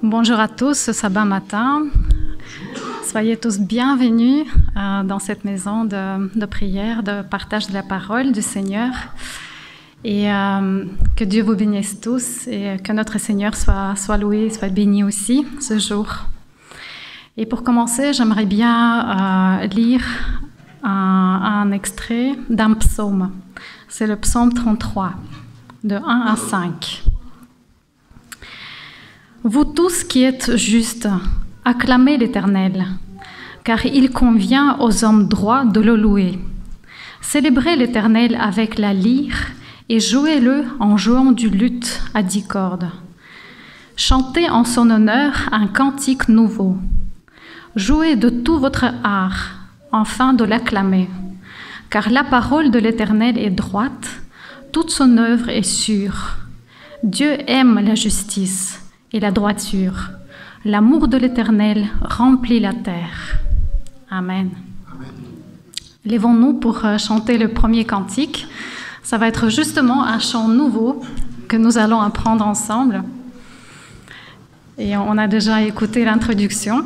Bonjour à tous ce sabbat matin. Soyez tous bienvenus dans cette maison de prière, de partage de la parole du Seigneur. Et que Dieu vous bénisse tous et que notre Seigneur soit loué, soit béni aussi ce jour. Et pour commencer, j'aimerais bien lire un extrait d'un psaume. C'est le psaume 33, de 1 à 5. Vous tous qui êtes justes, acclamez l'Éternel, car il convient aux hommes droits de le louer. Célébrez l'Éternel avec la lyre et jouez-le en jouant du luth à 10 cordes. Chantez en son honneur un cantique nouveau. Jouez de tout votre art, afin de l'acclamer, car la parole de l'Éternel est droite, toute son œuvre est sûre. Dieu aime la justice et la droiture. L'amour de l'Éternel remplit la terre. Amen. Amen. Lèvons-nous pour chanter le premier cantique. Ça va être justement un chant nouveau que nous allons apprendre ensemble. Et on a déjà écouté l'introduction.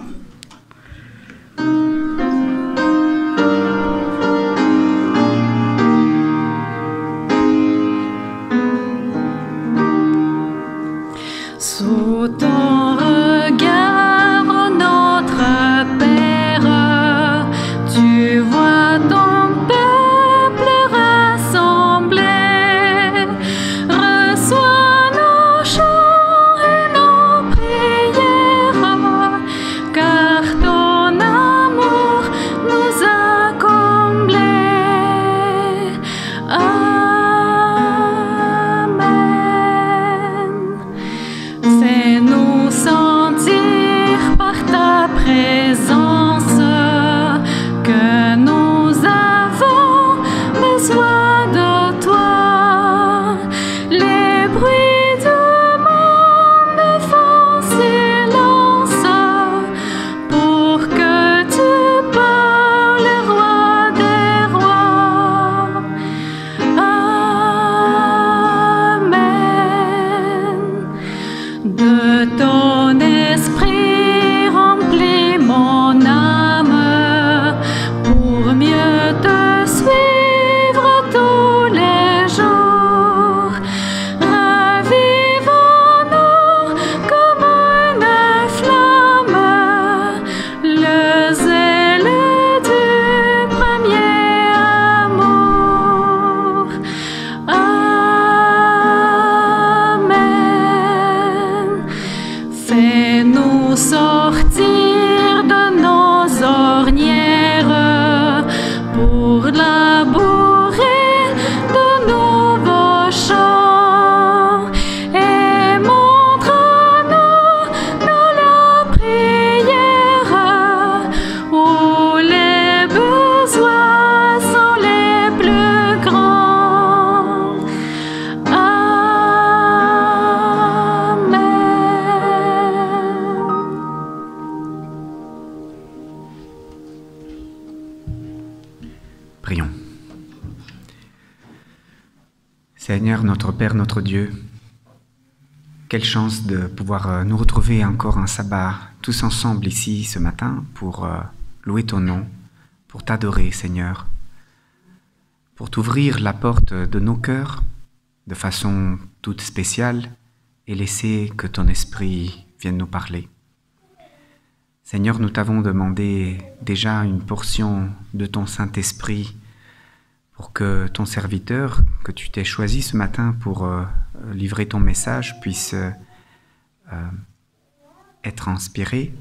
Sous ton regard, notre Père, tu vois ton peuple rassemblé. Reçois nos chants et nos prières, car ton amour nous a comblés. Fais-nous sentir par ta présence que nous avons besoin de toi. Les bruits du monde font silence pour que tu parles, roi des rois. De ton esprit remplis mon âme pour mieux te suivre tous les jours. Ravive en nous comme une flamme le zèle du premier amour. Fais-nous sortir de nos ornières pour labourer de nouveaux champs et montre-nous la prière où les besoins sont les plus grands. Prions. Seigneur, notre Père, notre Dieu, quelle chance de pouvoir nous retrouver encore un sabbat tous ensemble ici ce matin pour louer ton nom, pour t'adorer, Seigneur, pour t'ouvrir la porte de nos cœurs de façon toute spéciale et laisser que ton esprit vienne nous parler. Seigneur, nous t'avons demandé déjà une portion de ton Saint-Esprit pour que ton serviteur, que tu t'es choisi ce matin pour livrer ton message, puisse être inspiré.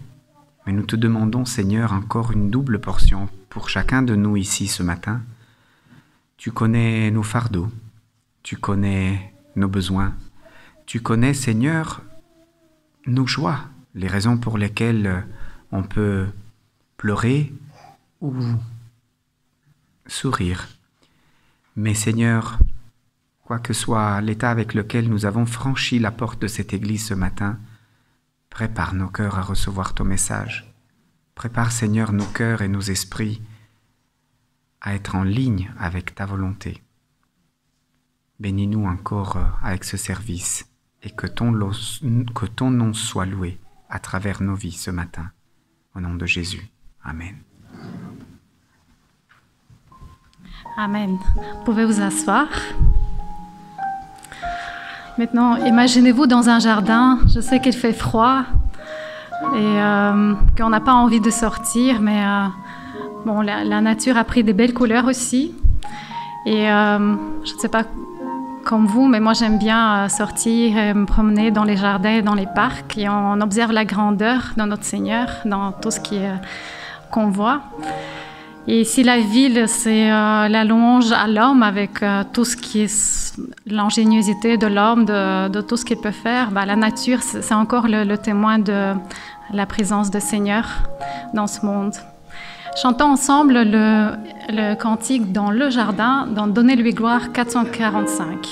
Mais nous te demandons, Seigneur, encore une double portion pour chacun de nous ici ce matin. Tu connais nos fardeaux, tu connais nos besoins, tu connais, Seigneur, nos joies, les raisons pour lesquelles on peut pleurer ou sourire. Mais Seigneur, quoi que soit l'état avec lequel nous avons franchi la porte de cette église ce matin, prépare nos cœurs à recevoir ton message. Prépare, Seigneur, nos cœurs et nos esprits à être en ligne avec ta volonté. Bénis-nous encore avec ce service et que ton nom soit loué à travers nos vies ce matin. Au nom de Jésus. Amen. Amen. Vous pouvez vous asseoir. Maintenant, imaginez-vous dans un jardin. Je sais qu'il fait froid et qu'on n'a pas envie de sortir, mais la nature a pris des belles couleurs aussi. Et je ne sais pas comme vous, mais moi j'aime bien sortir et me promener dans les jardins et dans les parcs et on observe la grandeur de notre Seigneur dans tout ce qu'on voit. Et si la ville, c'est la louange à l'homme avec tout ce qui est l'ingéniosité de l'homme, de tout ce qu'il peut faire, la nature, c'est encore le témoin de la présence du Seigneur dans ce monde. Chantons ensemble le cantique dans le jardin, dans Donnez-lui gloire 445.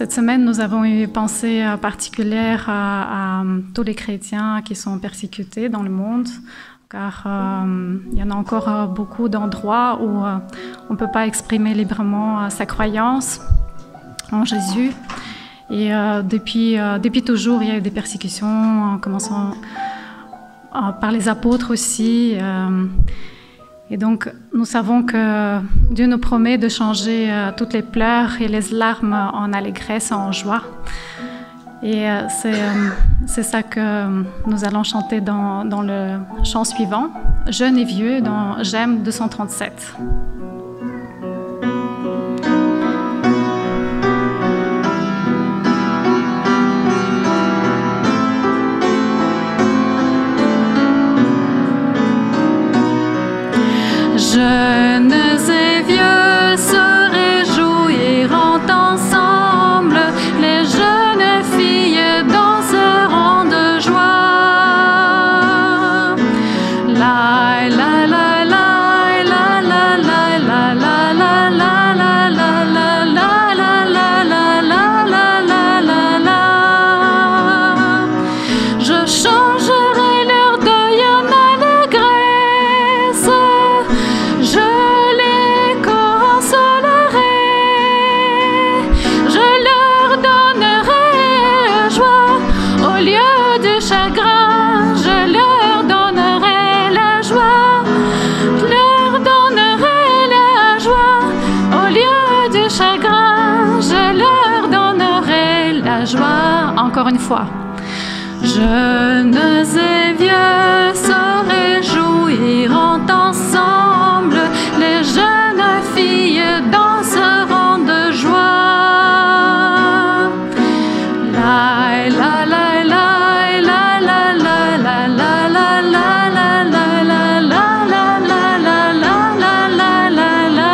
Cette semaine, nous avons eu une pensée particulière à tous les chrétiens qui sont persécutés dans le monde, car il y en a encore beaucoup d'endroits où on ne peut pas exprimer librement sa croyance en Jésus. Et depuis toujours, il y a eu des persécutions, en commençant par les apôtres aussi. Et donc, nous savons que Dieu nous promet de changer toutes les pleurs et les larmes en allégresse, en joie. Et c'est ça que nous allons chanter dans le chant suivant, Jeune et vieux, dans J'aime 237. Jeunes et vieux se réjouiront ensemble, les jeunes filles danseront de joie. La la la la la la la la la la la la la la la la la. Je changerai leur deuil en allégresse. Je les consolerai, je leur donnerai la joie au lieu du chagrin. Je leur donnerai la joie, je leur donnerai la joie au lieu du chagrin. Je leur donnerai la joie. Encore une fois. Jeunes et vieux se réjouiront ensemble, les jeunes filles danseront de joie. La la la la la la la la la la la la la la la la la la la.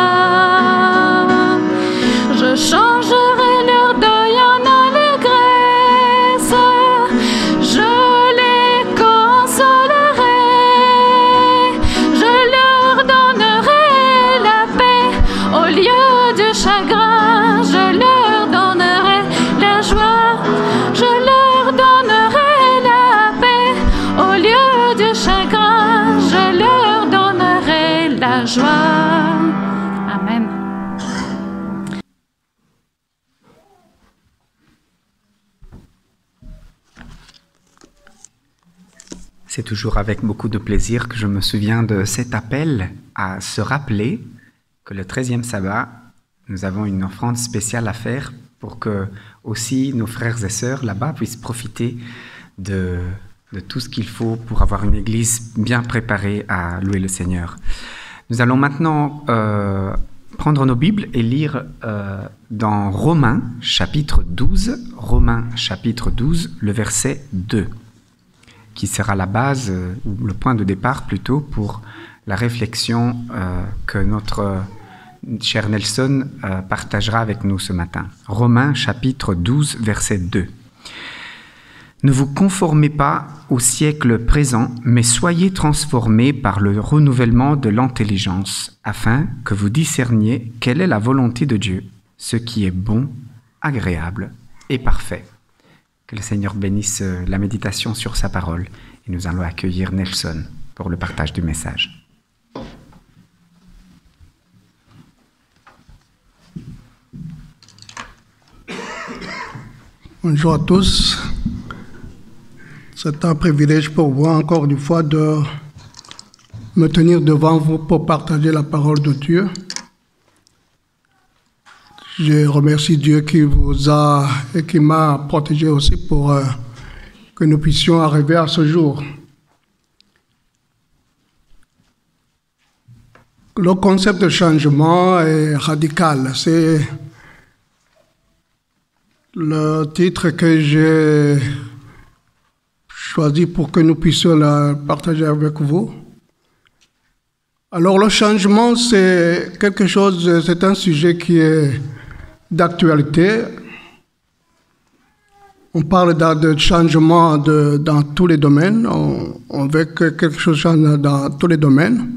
Je changerai leur deuil en allégresse. Je les consolerai, je leur donnerai la paix au lieu du chagrin. Je leur donnerai la joie, je leur donnerai la paix au lieu du chagrin. Je leur donnerai la joie. Amen. C'est toujours avec beaucoup de plaisir que je me souviens de cet appel à se rappeler que le 13e sabbat, nous avons une offrande spéciale à faire pour que aussi nos frères et sœurs là-bas puissent profiter de tout ce qu'il faut pour avoir une église bien préparée à louer le Seigneur. Nous allons maintenant prendre nos Bibles et lire dans Romains chapitre 12, le verset 2. Qui sera la base, ou le point de départ plutôt, pour la réflexion que notre cher Nelson partagera avec nous ce matin. Romains chapitre 12, verset 2. Ne vous conformez pas au siècle présent, mais soyez transformés par le renouvellement de l'intelligence, afin que vous discerniez quelle est la volonté de Dieu, ce qui est bon, agréable et parfait. Que le Seigneur bénisse la méditation sur sa parole et nous allons accueillir Nelson pour le partage du message. Bonjour à tous. C'est un privilège pour moi encore une fois de me tenir devant vous pour partager la parole de Dieu. Je remercie Dieu qui vous a et qui m'a protégé aussi pour que nous puissions arriver à ce jour. Le concept de changement est radical. C'est le titre que j'ai choisi pour que nous puissions le partager avec vous. Alors le changement, c'est quelque chose, c'est un sujet qui est d'actualité. On parle de changement dans tous les domaines. On veut que quelque chose change dans tous les domaines.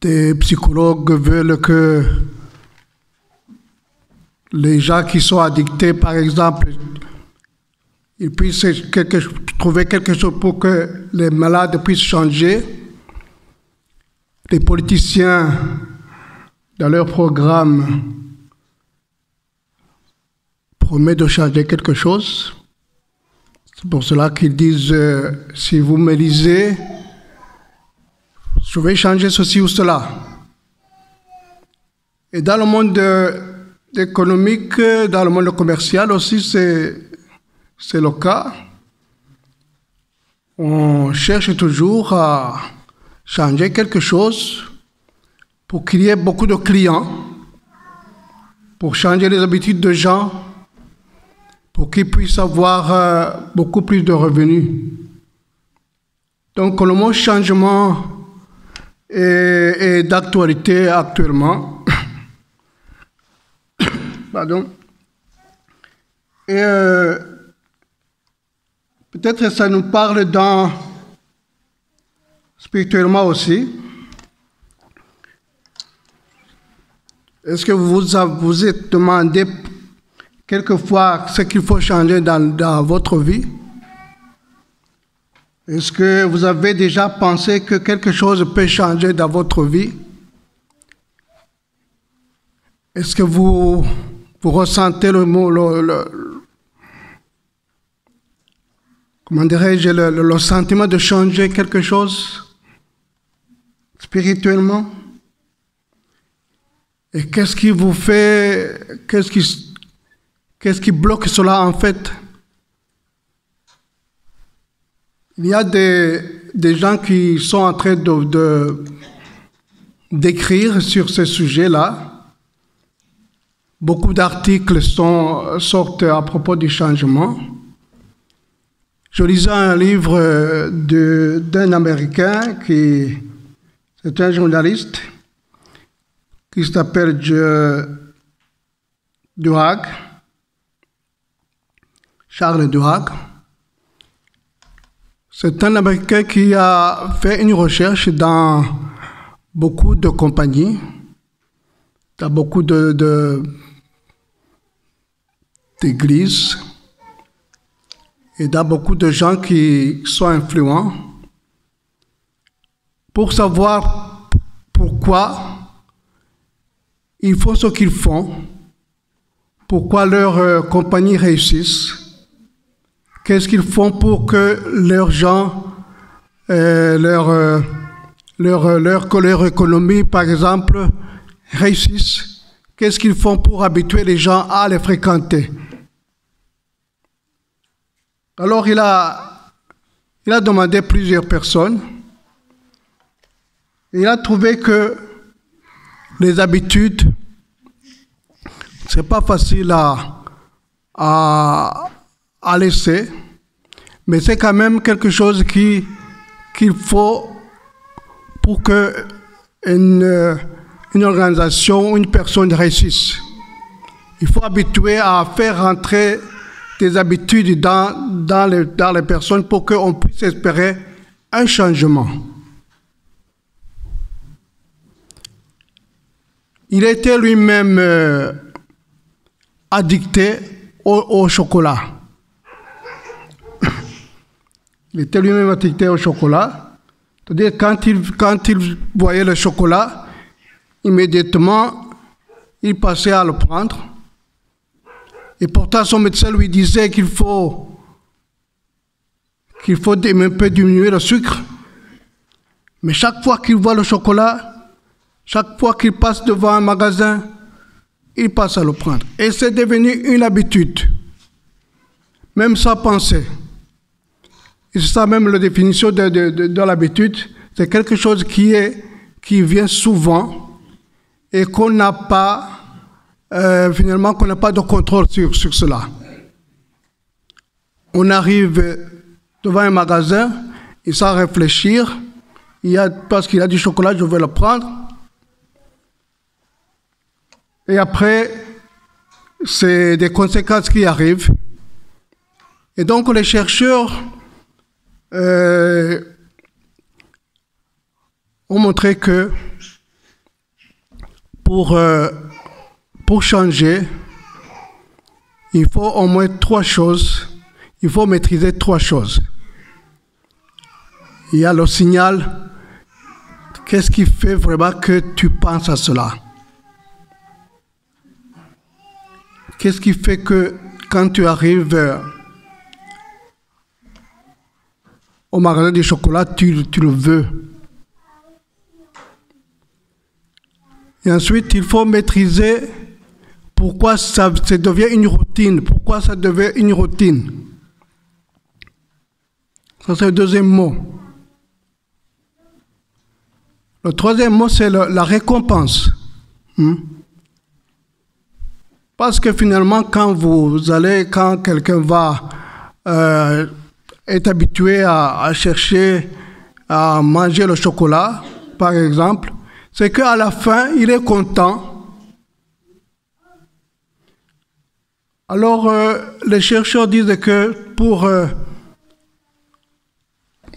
Des psychologues veulent que les gens qui sont addictés, par exemple, ils puissent trouver quelque chose pour que les malades puissent changer. Les politiciens, dans leur programme, promettent de changer quelque chose. C'est pour cela qu'ils disent, si vous me lisez, je vais changer ceci ou cela. Et dans le monde économique, dans le monde commercial aussi, c'est le cas. On cherche toujours à changer quelque chose pour qu'il y ait beaucoup de clients, pour changer les habitudes de gens, pour qu'ils puissent avoir beaucoup plus de revenus. Donc le mot changement est d'actualité actuellement. Pardon. Et peut-être que ça nous parle spirituellement aussi. Est-ce que vous êtes demandé quelquefois ce qu'il faut changer dans votre vie? Est-ce que vous avez déjà pensé que quelque chose peut changer dans votre vie? Est-ce que vous ressentez comment dirais-je, le sentiment de changer quelque chose spirituellement? Et qu'est-ce qui vous fait, qu'est-ce qui bloque cela en fait? Il y a des gens qui sont en train d'écrire sur ce sujet-là. Beaucoup d'articles sortent à propos du changement. Je lisais un livre d'un Américain c'est un journaliste qui s'appelle Duhigg, Charles Duhigg. C'est un Américain qui a fait une recherche dans beaucoup de compagnies, dans beaucoup d'églises et dans beaucoup de gens qui sont influents pour savoir pourquoi ils font ce qu'ils font, pourquoi leurs compagnies réussissent, qu'est-ce qu'ils font pour que leurs gens, leur économie, par exemple, réussissent, qu'est-ce qu'ils font pour habituer les gens à les fréquenter. Alors il a demandé à plusieurs personnes. Il a trouvé que les habitudes, c'est pas facile à laisser, mais c'est quand même quelque chose qu'il faut pour que une organisation, une personne réussisse. Il faut habituer à faire rentrer des habitudes dans les personnes pour qu'on puisse espérer un changement. Il était lui-même addicté au chocolat. Il était lui-même addicté au chocolat. C'est-à-dire quand il voyait le chocolat, immédiatement, il passait à le prendre. Et pourtant, son médecin lui disait qu'il faut un peu diminuer le sucre. Mais chaque fois qu'il voit le chocolat, chaque fois qu'il passe devant un magasin, il passe à le prendre. Et c'est devenu une habitude, même sans penser. Et c'est ça même la définition de l'habitude. C'est quelque chose qui vient souvent et qu'on n'a pas, finalement, qu'on n'a pas de contrôle sur cela. On arrive devant un magasin et sans réfléchir, parce qu'il y a du chocolat, je vais le prendre. Et après, c'est des conséquences qui arrivent. Et donc, les chercheurs ont montré que pour changer, il faut au moins 3 choses. Il faut maîtriser 3 choses. Il y a le signal. Qu'est-ce qui fait vraiment que tu penses à cela? Qu'est-ce qui fait que quand tu arrives au magasin du chocolat, tu le veux. Et ensuite, il faut maîtriser pourquoi ça devient une routine. Pourquoi ça devient une routine. Ça, c'est le deuxième mot. Le troisième mot, c'est la récompense. Parce que finalement, quand quelqu'un est habitué à chercher, à manger le chocolat, par exemple, c'est qu'à la fin, il est content. Alors, les chercheurs disent que pour,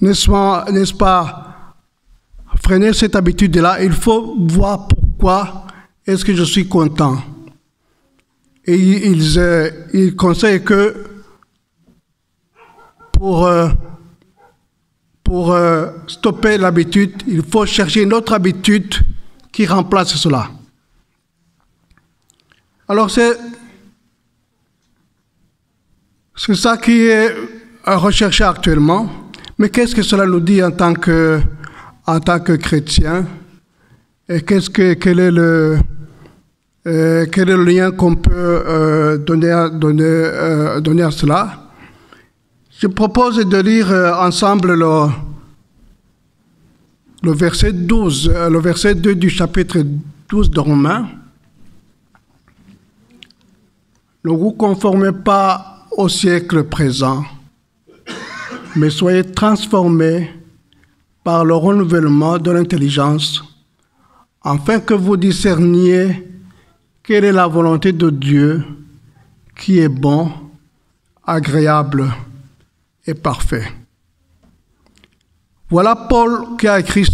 n'est-ce pas, freiner cette habitude-là, il faut voir pourquoi est-ce que je suis content. Et ils conseillent que pour stopper l'habitude, il faut chercher une autre habitude qui remplace cela. Alors c'est ça qui est recherché actuellement. Mais qu'est-ce que cela nous dit en tant que chrétien? Et quel est le lien qu'on peut donner à cela? Je propose de lire ensemble le verset 12, le verset 2 du chapitre 12 de Romains. Ne vous conformez pas au siècle présent, mais soyez transformés par le renouvellement de l'intelligence, afin que vous discerniez quelle est la volonté de Dieu, qui est bon, agréable et parfait. Voilà Paul qui a écrit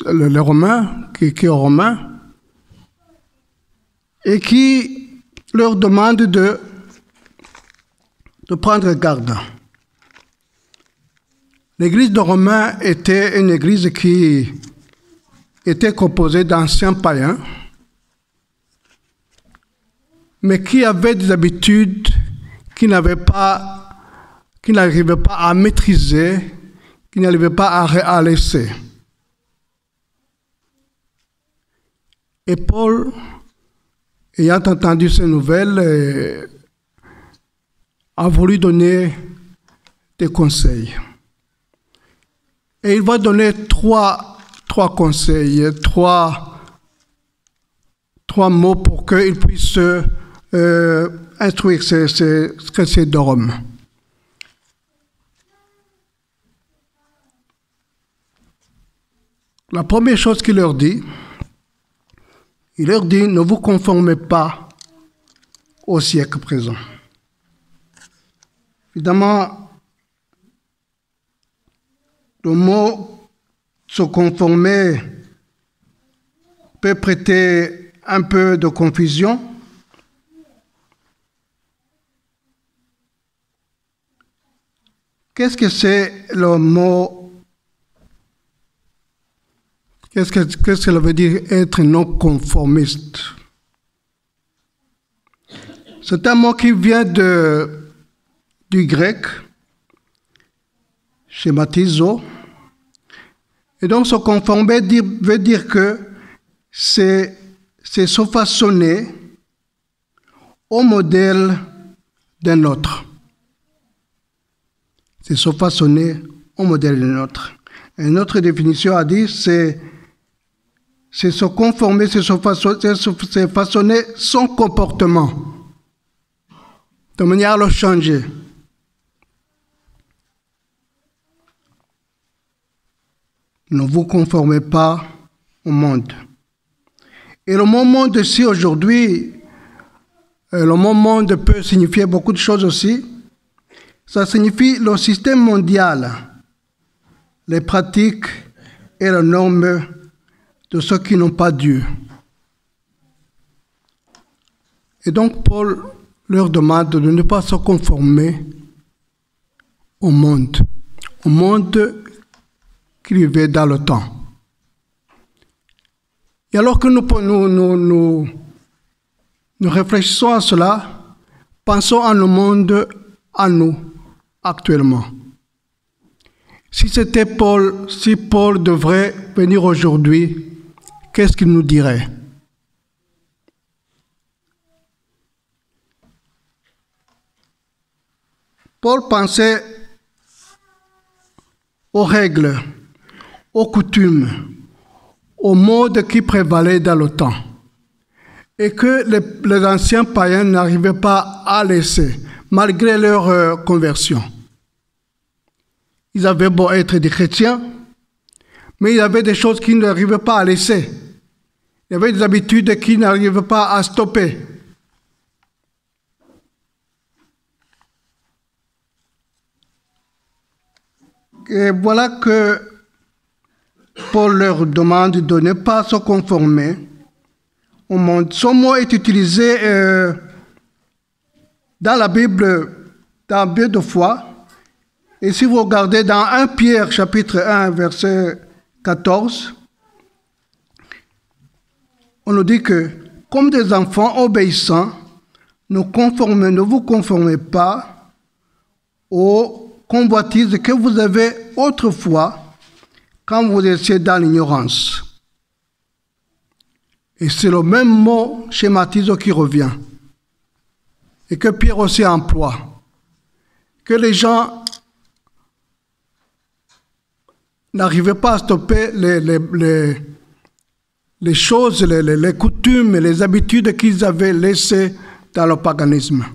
le Romain, qui est Romain, et qui leur demande de prendre garde. L'église de Romains était une église qui était composée d'anciens païens, mais qui avaient des habitudes qui n'arrivaient pas à maîtriser, qui n'arrivaient pas à laisser. Et Paul, ayant entendu ces nouvelles, a voulu donner des conseils. Et il va donner trois conseils, trois mots pour qu'ils puissent instruire ces chrétiens de Rome. La première chose qu'il leur dit, ne vous conformez pas au siècle présent. Évidemment, le mot se conformer peut prêter un peu de confusion. Qu'est-ce que c'est le mot? Qu'est-ce que cela veut dire être non conformiste? C'est un mot qui vient du grec, schématizo. Et donc se conformer veut dire que c'est se façonner au modèle d'un autre. C'est se façonner au modèle d'un autre. Une autre définition a dit c'est se conformer, c'est façonner son comportement de manière à le changer. Ne vous conformez pas au monde. Et le mot monde ici aujourd'hui, le mot monde peut signifier beaucoup de choses aussi. Ça signifie le système mondial, les pratiques et les normes de ceux qui n'ont pas Dieu. Et donc Paul leur demande de ne pas se conformer au monde qui vivait dans le temps. Et alors que nous réfléchissons à cela, pensons à le monde à nous, actuellement. Si c'était Paul, si Paul devrait venir aujourd'hui, qu'est-ce qu'il nous dirait? Paul pensait aux règles, aux coutumes, aux modes qui prévalaient dans le temps et que les anciens païens n'arrivaient pas à laisser, malgré leur conversion. Ils avaient beau être des chrétiens, mais il y avait des choses qu'ils n'arrivaient pas à laisser. Il y avait des habitudes qu'ils n'arrivaient pas à stopper. Et voilà que Paul leur demande de ne pas se conformer au monde. Ce mot est utilisé dans la Bible dans peu de fois. Et si vous regardez dans 1 Pierre, chapitre 1, verset 14, on nous dit que, comme des enfants obéissants, ne vous conformez pas aux convoitises que vous avez autrefois quand vous étiez dans l'ignorance. Et c'est le même mot schématisé qui revient. Et que Pierre aussi emploie. Que les gens n'arrivaient pas à stopper les choses, les coutumes, les habitudes qu'ils avaient laissées dans le paganisme.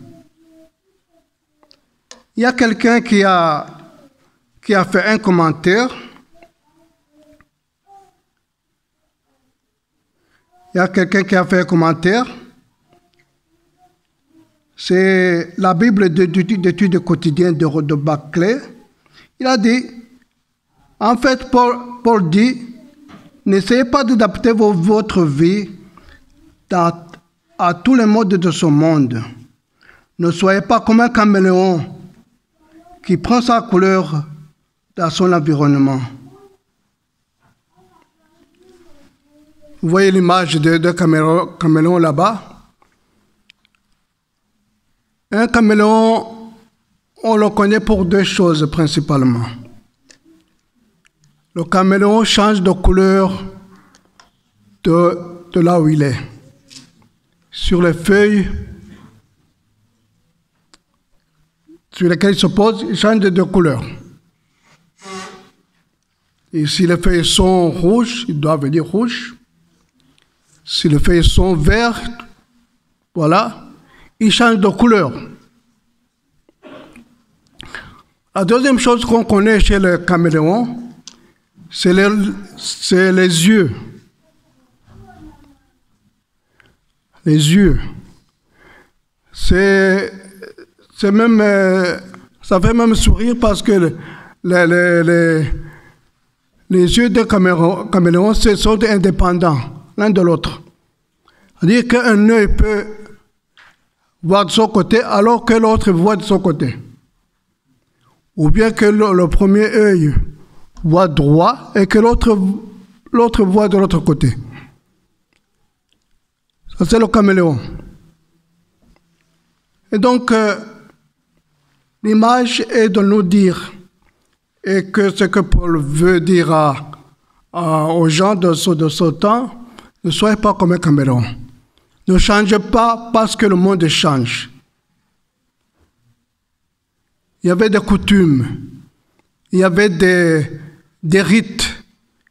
Il y a quelqu'un qui a fait un commentaire. C'est la Bible d'études quotidiennes de Barclay. Il a dit, en fait, Paul dit, n'essayez pas d'adapter votre vie à tous les modes de ce monde. Ne soyez pas comme un caméléon qui prend sa couleur dans son environnement. Vous voyez l'image de caméléon là-bas. Un caméléon, on le connaît pour deux choses principalement. Le caméléon change de couleur de là où il est. Sur les feuilles sur lesquelles il se pose, il change de couleur. Et si les feuilles sont rouges, il doit venir rouge. Si les feuilles sont vertes, voilà, il change de couleur. La deuxième chose qu'on connaît chez le caméléon, c'est les yeux. Les yeux. C'est même, ça fait même sourire parce que les yeux de caméléon sont indépendants l'un de l'autre. C'est-à-dire qu'un œil peut voir de son côté alors que l'autre voit de son côté. Ou bien que le premier œil voit droit et que l'autre voit de l'autre côté. Ça, c'est le caméléon. Et donc, l'image est de nous dire, et que ce que Paul veut dire aux gens de ce temps, ne soyez pas comme un caméléon. Ne changez pas parce que le monde change. Il y avait des coutumes, il y avait des rites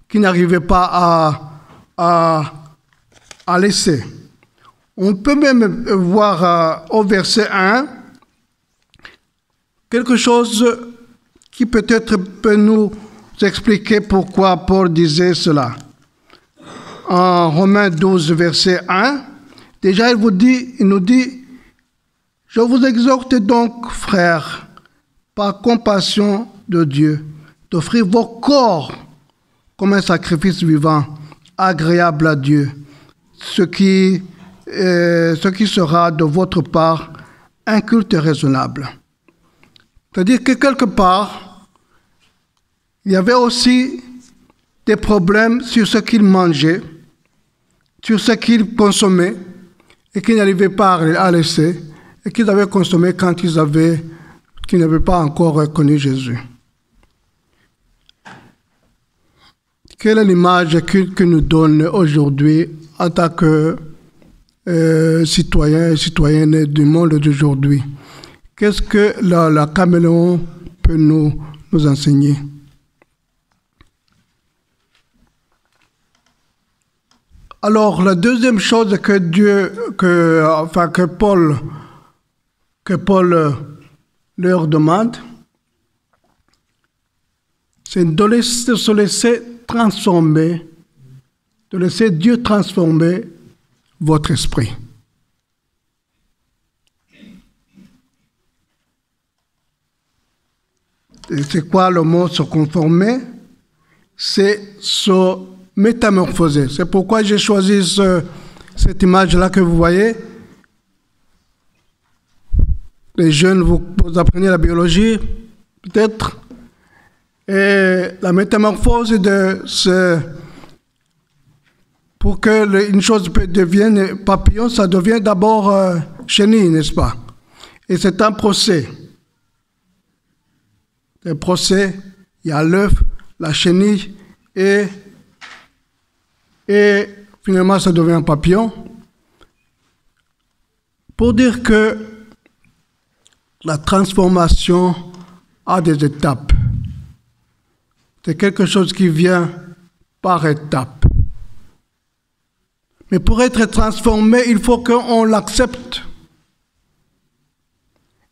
qui n'arrivaient pas à laisser. On peut même voir au verset 1 quelque chose qui peut-être peut nous expliquer pourquoi Paul disait cela. En Romains 12, verset 1, déjà il nous dit « Je vous exhorte donc, frères, par compassion de Dieu, d'offrir vos corps comme un sacrifice vivant, agréable à Dieu, ce qui sera de votre part un culte raisonnable. » C'est-à-dire que quelque part, il y avait aussi des problèmes sur ce qu'ils mangeaient, sur ce qu'ils consommaient, et qu'ils n'arrivaient pas à laisser, et qu'ils avaient consommé quand ils avaient qui n'avaient pas encore connu Jésus. Quelle est l'image que nous donne aujourd'hui en tant que citoyens et citoyennes du monde d'aujourd'hui? Qu'est-ce que la caméléon peut nous enseigner? Alors, la deuxième chose que Paul leur demande, c'est de se laisser transformer, de laisser Dieu transformer votre esprit. Et c'est quoi le mot se conformer? C'est se métamorphoser. C'est pourquoi j'ai choisi cette image-là que vous voyez. Les jeunes, vous apprenez la biologie, peut-être. Et la métamorphose pour que une chose devienne papillon, ça devient d'abord chenille, n'est-ce pas? Et c'est un procès. Le procès, il y a l'œuf, la chenille, et finalement ça devient un papillon. Pour dire que la transformation a des étapes. C'est quelque chose qui vient par étapes. Mais pour être transformé, il faut qu'on l'accepte.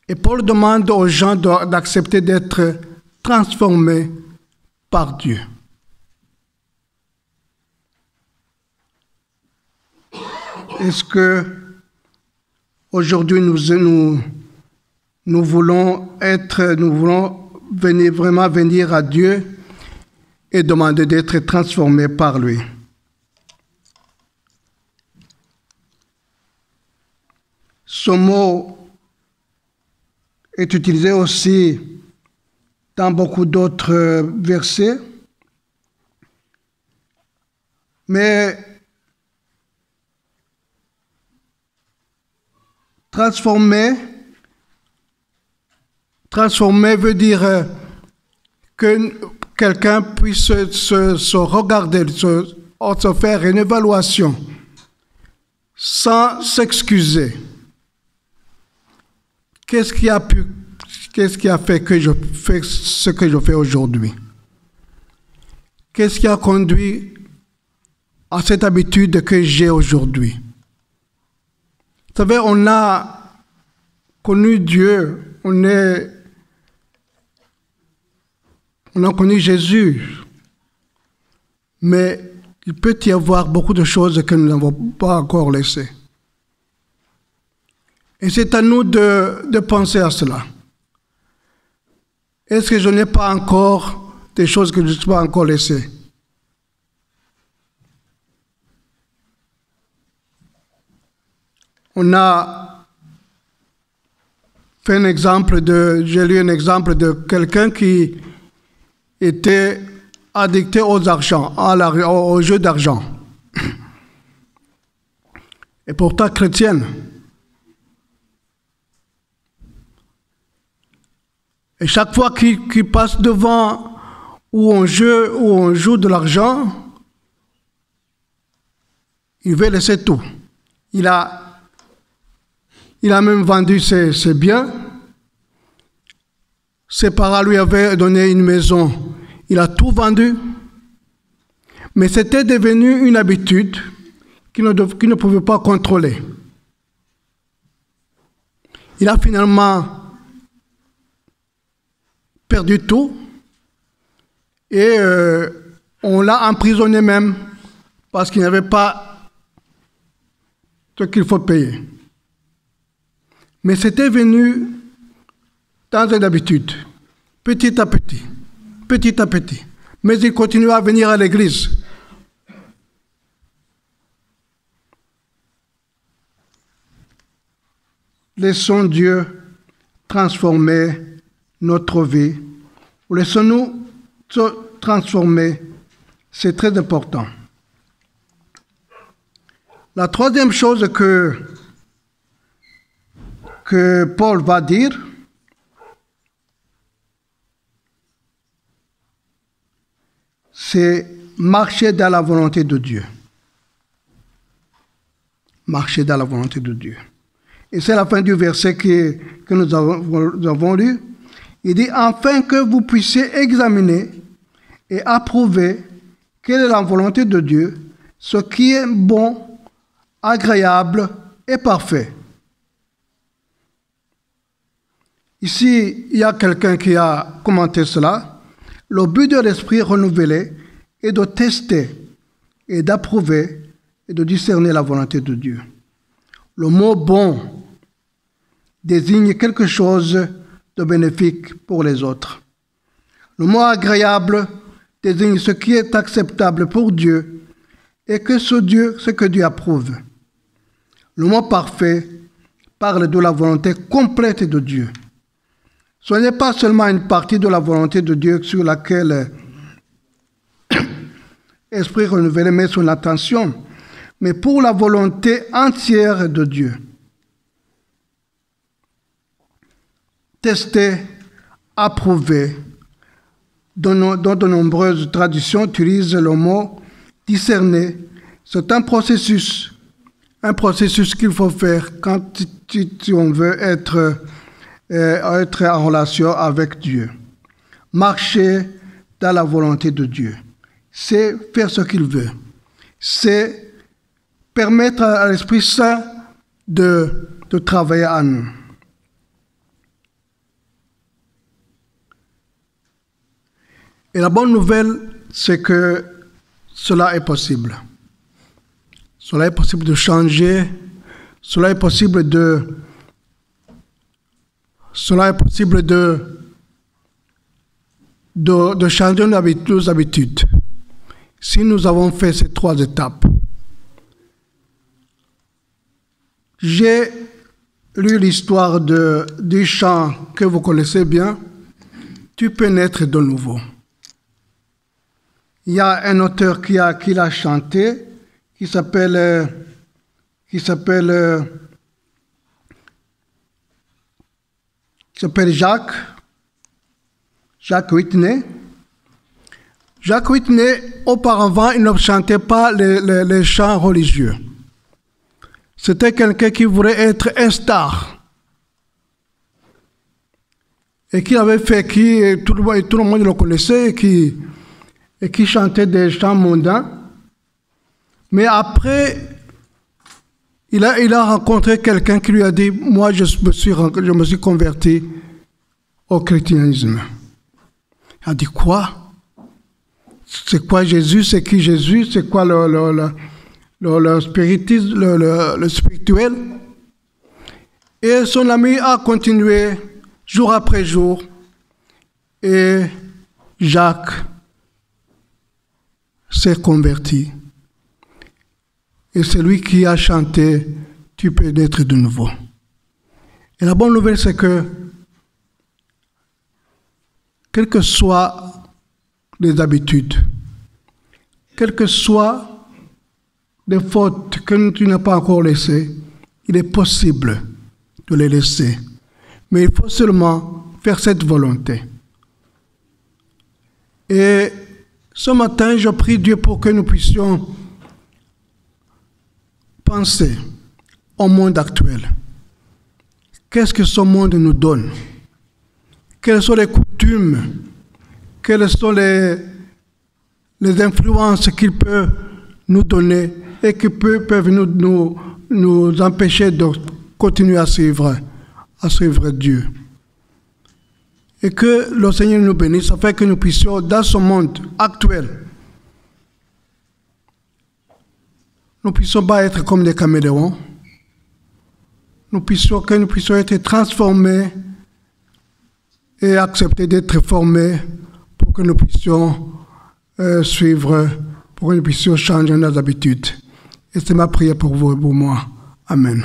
Et Paul demande aux gens d'accepter d'être transformés par Dieu. Est-ce que aujourd'hui nous voulons vraiment venir à Dieu et demander d'être transformés par lui? Ce mot est utilisé aussi dans beaucoup d'autres versets, mais transformer veut dire que quelqu'un puisse se regarder, se faire une évaluation sans s'excuser. Qu'est-ce qui a fait que je fais ce que je fais aujourd'hui? Qu'est-ce qui a conduit à cette habitude que j'ai aujourd'hui? Vous savez, on a connu Dieu, on a connu Jésus, mais il peut y avoir beaucoup de choses que nous n'avons pas encore laissées. Et c'est à nous de penser à cela. Est-ce que je n'ai pas encore des choses que je ne suis pas encore laissées? On a fait j'ai lu un exemple de quelqu'un qui était addicté aux jeux d'argent. Et pourtant chrétienne. Et chaque fois qu'il passe devant où on joue de l'argent, il veut laisser tout. Il a même vendu ses biens. Ses parents lui avaient donné une maison. Il a tout vendu. Mais c'était devenu une habitude qu'il ne pouvait pas contrôler. Il a finalement perdu tout. Et on l'a emprisonné même parce qu'il n'avait pas ce qu'il faut payer. Mais c'était venu dans une habitude, petit à petit. Mais il continuait à venir à l'église. Laissons Dieu transformer notre vie. Laissons-nous transformer. C'est très important. La troisième chose que Paul va dire, c'est marcher dans la volonté de Dieu. Marcher dans la volonté de Dieu. Et c'est la fin du verset que nous avons lu. Il dit, afin que vous puissiez examiner et approuver quelle est la volonté de Dieu, ce qui est bon, agréable et parfait. Ici, il y a quelqu'un qui a commenté cela. Le but de l'esprit renouvelé est de tester et d'approuver et de discerner la volonté de Dieu. Le mot « bon » désigne quelque chose de bénéfique pour les autres. Le mot « agréable » désigne ce qui est acceptable pour Dieu et que ce que Dieu approuve. Le mot « parfait » parle de la volonté complète de Dieu. Ce n'est pas seulement une partie de la volonté de Dieu sur laquelle l'Esprit renouvelé met son attention, mais pour la volonté entière de Dieu. Tester, approuver. Dans de nombreuses traditions utilisent le mot discerner. C'est un processus qu'il faut faire quand on veut être en relation avec Dieu. Marcher dans la volonté de Dieu. C'est faire ce qu'il veut. C'est permettre à l'Esprit Saint de travailler en nous. Et la bonne nouvelle, c'est que cela est possible. Cela est possible de changer. Cela est possible de changer nos habitudes. Si nous avons fait ces 3 étapes. J'ai lu l'histoire du chant que vous connaissez bien. Tu peux naître de nouveau. Il y a un auteur qui l'a chanté, qui s'appelle Jacques Whitney. Jacques Whitney, auparavant, il ne chantait pas les chants religieux. C'était quelqu'un qui voulait être un star. Et qui avait fait, tout le monde le connaissait, et qui chantait des chants mondains. Mais après, il a rencontré quelqu'un qui lui a dit, moi je me suis converti au christianisme. Il a dit, quoi? C'est quoi Jésus? C'est qui Jésus? C'est quoi le spiritisme, le spirituel? Et son ami a continué jour après jour. Et Jacques s'est converti. Et c'est lui qui a chanté « Tu peux naître de nouveau ». Et la bonne nouvelle, c'est que, quelles que soient les habitudes, quelles que soient les fautes que tu n'as pas encore laissées, il est possible de les laisser. Mais il faut seulement faire cette volonté. Et ce matin, je prie Dieu pour que nous puissions penser au monde actuel. Qu'est-ce que ce monde nous donne? Quelles sont les coutumes? Quelles sont les influences qu'il peut nous donner et qui peuvent nous empêcher de continuer à suivre Dieu? Et que le Seigneur nous bénisse afin que nous puissions, dans ce monde actuel, nous ne puissions pas être comme des caméléons. Nous puissions être transformés et accepter d'être formés pour que nous puissions suivre, pour que nous puissions changer nos habitudes. Et c'est ma prière pour vous et pour moi. Amen.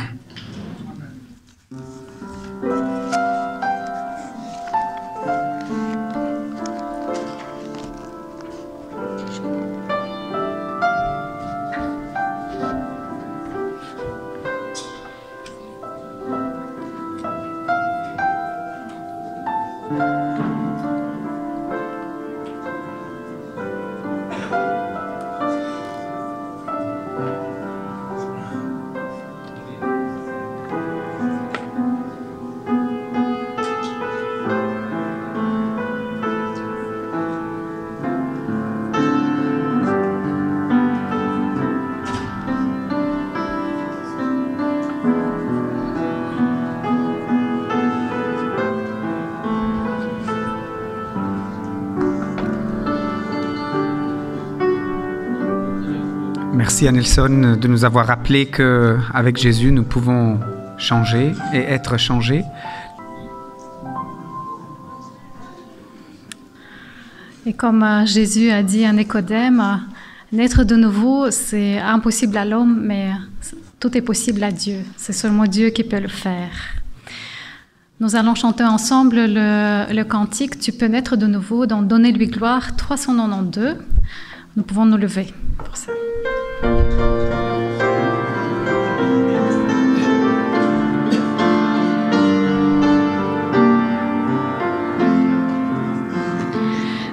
Merci à Nelson de nous avoir rappelé qu'avec Jésus, nous pouvons changer et être changés. Et comme Jésus a dit à Nicodème, naître de nouveau, c'est impossible à l'homme, mais tout est possible à Dieu. C'est seulement Dieu qui peut le faire. Nous allons chanter ensemble le cantique « Tu peux naître de nouveau » dans « Donnez-lui gloire » 392. Nous pouvons nous lever pour ça.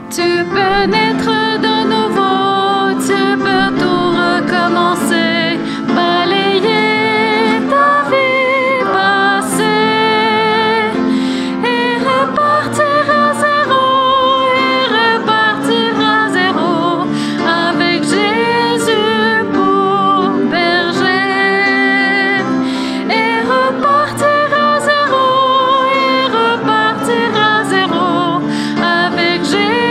Tu peux naître de nouveau, tu peux tout recommencer, balayer ta vie passée et repartir à zéro avec Jésus pour berger. Et repartir à zéro avec Jésus.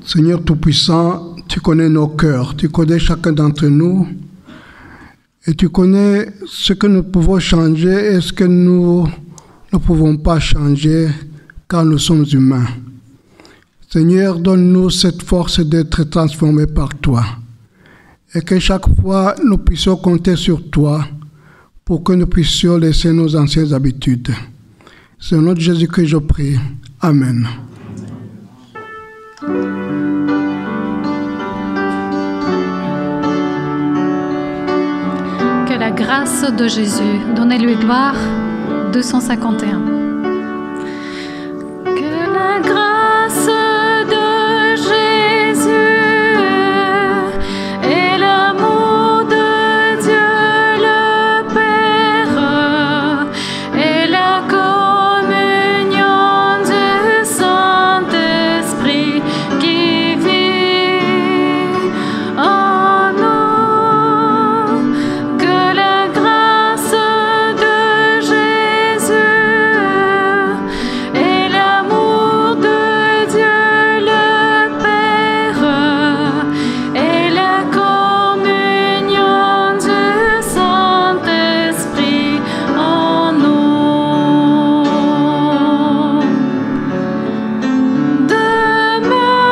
Seigneur Tout-Puissant, tu connais nos cœurs, tu connais chacun d'entre nous et tu connais ce que nous pouvons changer et ce que nous ne pouvons pas changer car nous sommes humains. Seigneur, donne-nous cette force d'être transformés par toi et que chaque fois nous puissions compter sur toi pour que nous puissions laisser nos anciennes habitudes. C'est au nom de Jésus que je prie. Amen. Que la grâce de Jésus, donnez-lui gloire, 251. Que la grâce de Jésus et l'amour de Dieu le Père et la communion du Saint-Esprit qui vit en nous, que la grâce de Jésus et l'amour de Dieu le Père et la communion du Saint-Esprit en nous demeure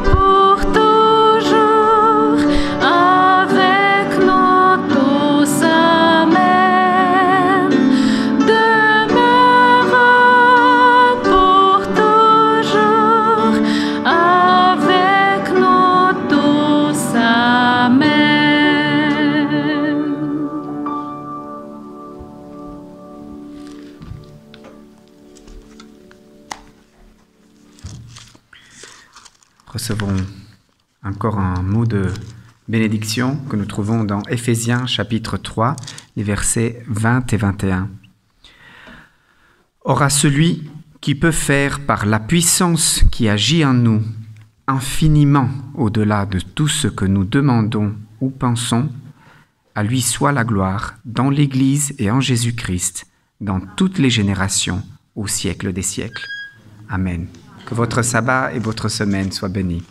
pour toujours avec nous tous. Amen. Demeure pour toujours avec nous tous. Amen. Recevons encore un mot de bénédiction que nous trouvons dans Éphésiens chapitre 3, les versets 20 et 21. Or à celui qui peut faire par la puissance qui agit en nous infiniment au-delà de tout ce que nous demandons ou pensons, à lui soit la gloire dans l'Église et en Jésus-Christ, dans toutes les générations, au siècle des siècles. Amen. Que votre sabbat et votre semaine soient bénis.